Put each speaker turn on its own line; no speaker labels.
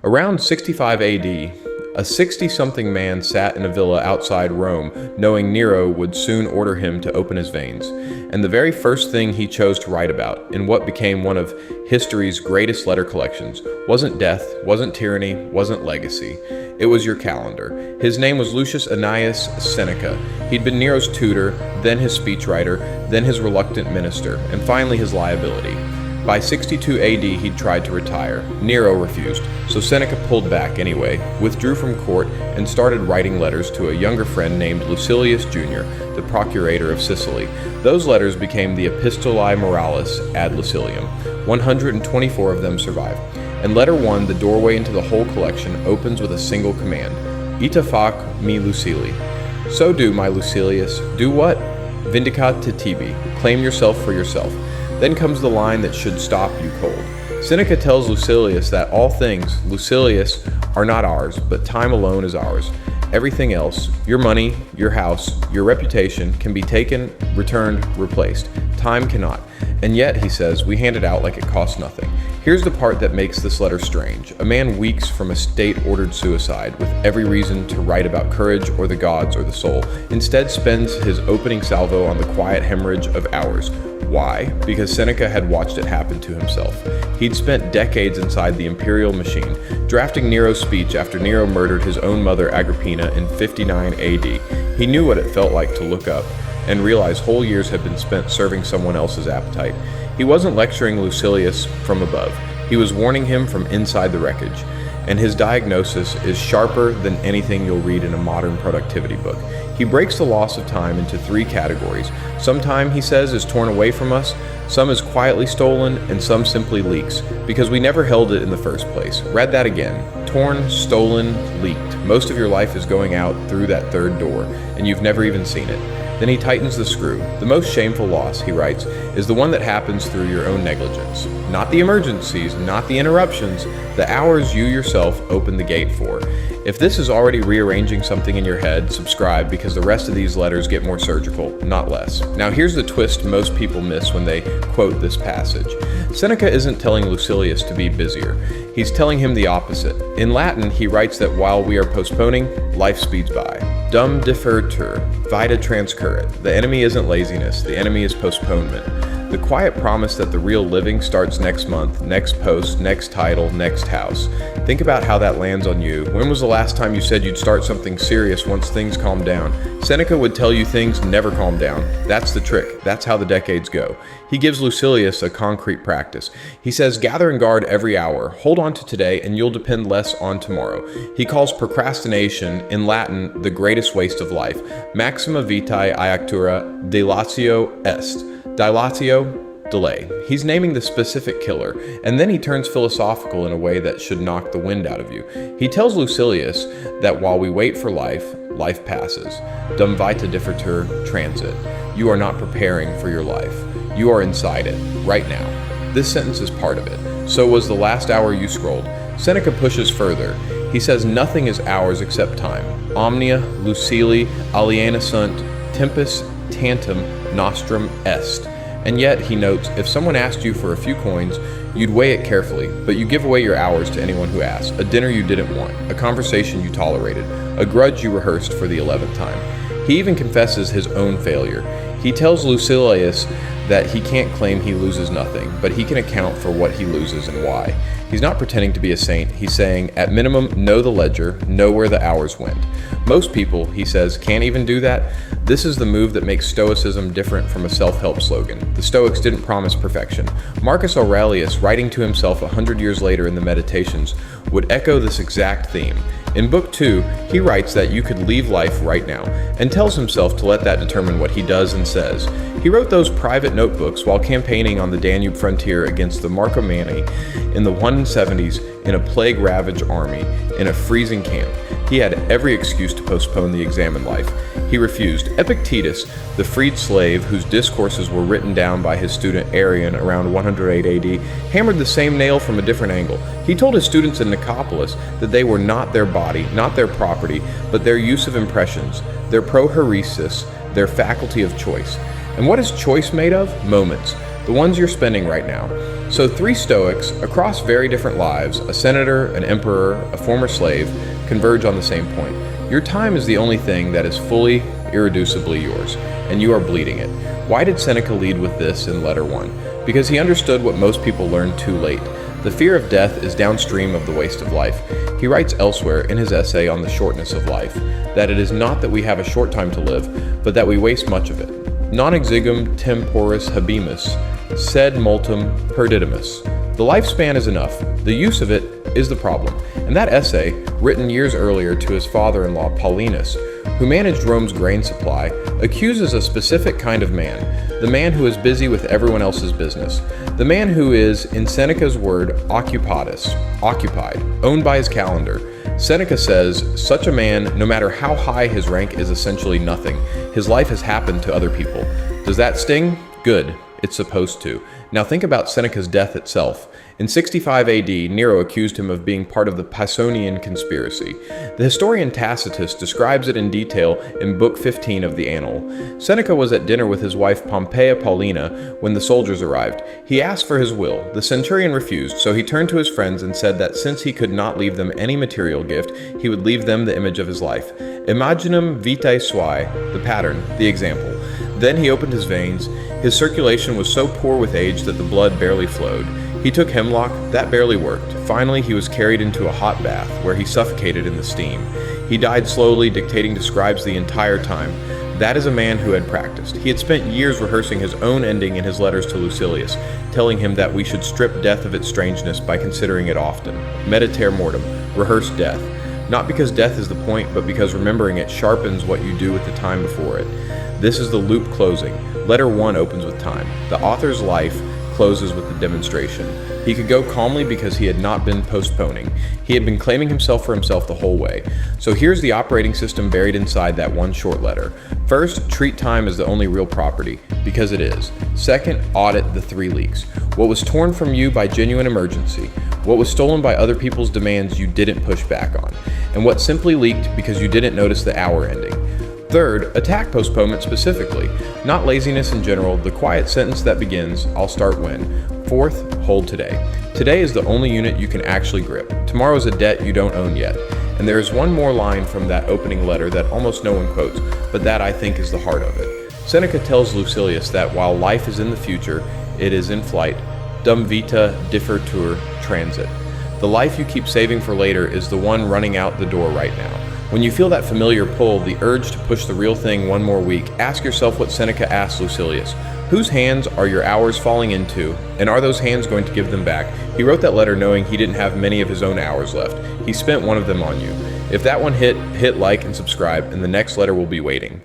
Around 65 AD, a 60-something man sat in a villa outside Rome, knowing Nero would soon order him to open his veins. And the very first thing he chose to write about, in what became one of history's greatest letter collections, wasn't death, wasn't tyranny, wasn't legacy. It was your calendar. His name was Lucius Annaeus Seneca. He'd been Nero's tutor, then his speechwriter, then his reluctant minister, and finally his liability. By 62 AD, he'd tried to retire. Nero refused, so Seneca pulled back anyway, withdrew from court, and started writing letters to a younger friend named Lucilius Jr., the procurator of Sicily. Those letters became the Epistolae Moralis ad Lucilium. 124 of them survive. And letter 1, the doorway into the whole collection, opens with a single command: Ita fac me Lucili. So do, my Lucilius. Do what? Vindicat te tibi. Claim yourself for yourself. Then comes the line that should stop you cold. Seneca tells Lucilius that all things, Lucilius, are not ours, but time alone is ours. Everything else, your money, your house, your reputation, can be taken, returned, replaced. Time cannot. And yet, he says, we hand it out like it costs nothing. Here's the part that makes this letter strange. A man weeks from a state-ordered suicide, with every reason to write about courage or the gods or the soul, instead spends his opening salvo on the quiet hemorrhage of hours. Why? Because Seneca had watched it happen to himself. He'd spent decades inside the imperial machine, drafting Nero's speech after Nero murdered his own mother Agrippina in 59 AD. He knew what it felt like to look up and realize whole years had been spent serving someone else's appetite. He wasn't lecturing Lucilius from above. He was warning him from inside the wreckage. And his diagnosis is sharper than anything you'll read in a modern productivity book. He breaks the loss of time into 3 categories. Some time, he says, is torn away from us, some is quietly stolen, and some simply leaks, because we never held it in the first place. Read that again. Torn, stolen, leaked. Most of your life is going out through that third door, and you've never even seen it. Then he tightens the screw. The most shameful loss, he writes, is the one that happens through your own negligence. Not the emergencies, not the interruptions, the hours you yourself open the gate for. If this is already rearranging something in your head, subscribe, because the rest of these letters get more surgical, not less. Now here's the twist most people miss when they quote this passage. Seneca isn't telling Lucilius to be busier. He's telling him the opposite. In Latin, he writes that while we are postponing, life speeds by. Dum defertur, vita transcurrit. The enemy isn't laziness, the enemy is postponement. The quiet promise that the real living starts next month, next post, next title, next house. Think about how that lands on you. When was the last time you said you'd start something serious once things calm down? Seneca would tell you things never calm down. That's the trick. That's how the decades go. He gives Lucilius a concrete practice. He says, gather and guard every hour. Hold on to today and you'll depend less on tomorrow. He calls procrastination, in Latin, the greatest waste of life. Maxima vitae iactura dilatio est. Dilatio, delay. He's naming the specific killer, and then he turns philosophical in a way that should knock the wind out of you. He tells Lucilius that while we wait for life, life passes. Dum vita differtur transit. You are not preparing for your life. You are inside it, right now. This sentence is part of it. So was the last hour you scrolled. Seneca pushes further. He says nothing is ours except time. Omnia, Lucili, aliena sunt, tempus tantum nostrum est. And yet, he notes, if someone asked you for a few coins, you'd weigh it carefully, but you give away your hours to anyone who asks, a dinner you didn't want, a conversation you tolerated, a grudge you rehearsed for the 11th time. He even confesses his own failure. He tells Lucilius that he can't claim he loses nothing, but he can account for what he loses and why. He's not pretending to be a saint. He's saying, at minimum, know the ledger, know where the hours went. Most people, he says, can't even do that. This is the move that makes Stoicism different from a self-help slogan. The Stoics didn't promise perfection. Marcus Aurelius, writing to himself 100 years later in the Meditations, would echo this exact theme. In Book 2, he writes that you could leave life right now, and tells himself to let that determine what he does and says. He wrote those private notebooks while campaigning on the Danube frontier against the Marcomanni in the 170s in a plague-ravaged army in a freezing camp. He had every excuse to postpone the exam in life. He refused. Epictetus, the freed slave whose discourses were written down by his student Arrian around 108 AD, hammered the same nail from a different angle. He told his students in Nicopolis that they were not their body, not their property, but their use of impressions, their proheresis, their faculty of choice. And what is choice made of? Moments. The ones you're spending right now. So 3 Stoics, across very different lives, a senator, an emperor, a former slave, converge on the same point. Your time is the only thing that is fully, irreducibly yours, and you are bleeding it. Why did Seneca lead with this in letter 1? Because he understood what most people learn too late. The fear of death is downstream of the waste of life. He writes elsewhere in his essay on the shortness of life, that it is not that we have a short time to live, but that we waste much of it. Non exigum temporis habemus, sed multum perdidimus. The lifespan is enough. The use of it is the problem. And that essay, written years earlier to his father-in-law Paulinus, who managed Rome's grain supply, accuses a specific kind of man, the man who is busy with everyone else's business, the man who is, in Seneca's word, occupatus, occupied, owned by his calendar. Seneca says, such a man, no matter how high his rank, is essentially nothing. His life has happened to other people. Does that sting? Good. It's supposed to. Now think about Seneca's death itself. In 65 AD, Nero accused him of being part of the Pisonian conspiracy. The historian Tacitus describes it in detail in Book 15 of the Annal. Seneca was at dinner with his wife Pompeia Paulina when the soldiers arrived. He asked for his will. The centurion refused, so he turned to his friends and said that since he could not leave them any material gift, he would leave them the image of his life. Imaginum vitae suae, the pattern, the example. Then he opened his veins. His circulation was so poor with age that the blood barely flowed. He took hemlock, that barely worked. Finally, he was carried into a hot bath, where he suffocated in the steam. He died slowly, dictating to scribes the entire time. That is a man who had practiced. He had spent years rehearsing his own ending in his letters to Lucilius, telling him that we should strip death of its strangeness by considering it often. Mediter mortem, rehearse death. Not because death is the point, but because remembering it sharpens what you do with the time before it. This is the loop closing. Letter 1 opens with time. The author's life closes with the demonstration. He could go calmly because he had not been postponing. He had been claiming himself for himself the whole way. So here's the operating system buried inside that one short letter. First, treat time as the only real property, because it is. Second, audit the 3 leaks. What was torn from you by genuine emergency, what was stolen by other people's demands you didn't push back on, and what simply leaked because you didn't notice the hour ending. Third, attack postponement specifically, not laziness in general, the quiet sentence that begins, I'll start when. Fourth, hold today. Today is the only unit you can actually grip. Tomorrow is a debt you don't own yet. And there is one more line from that opening letter that almost no one quotes, but that I think is the heart of it. Seneca tells Lucilius that while life is in the future, it is in flight. Dum vita differtur transit. The life you keep saving for later is the one running out the door right now. When you feel that familiar pull, the urge to push the real thing one more week, ask yourself what Seneca asked Lucilius. Whose hands are your hours falling into, and are those hands going to give them back? He wrote that letter knowing he didn't have many of his own hours left. He spent one of them on you. If that one hit like and subscribe, and the next letter will be waiting.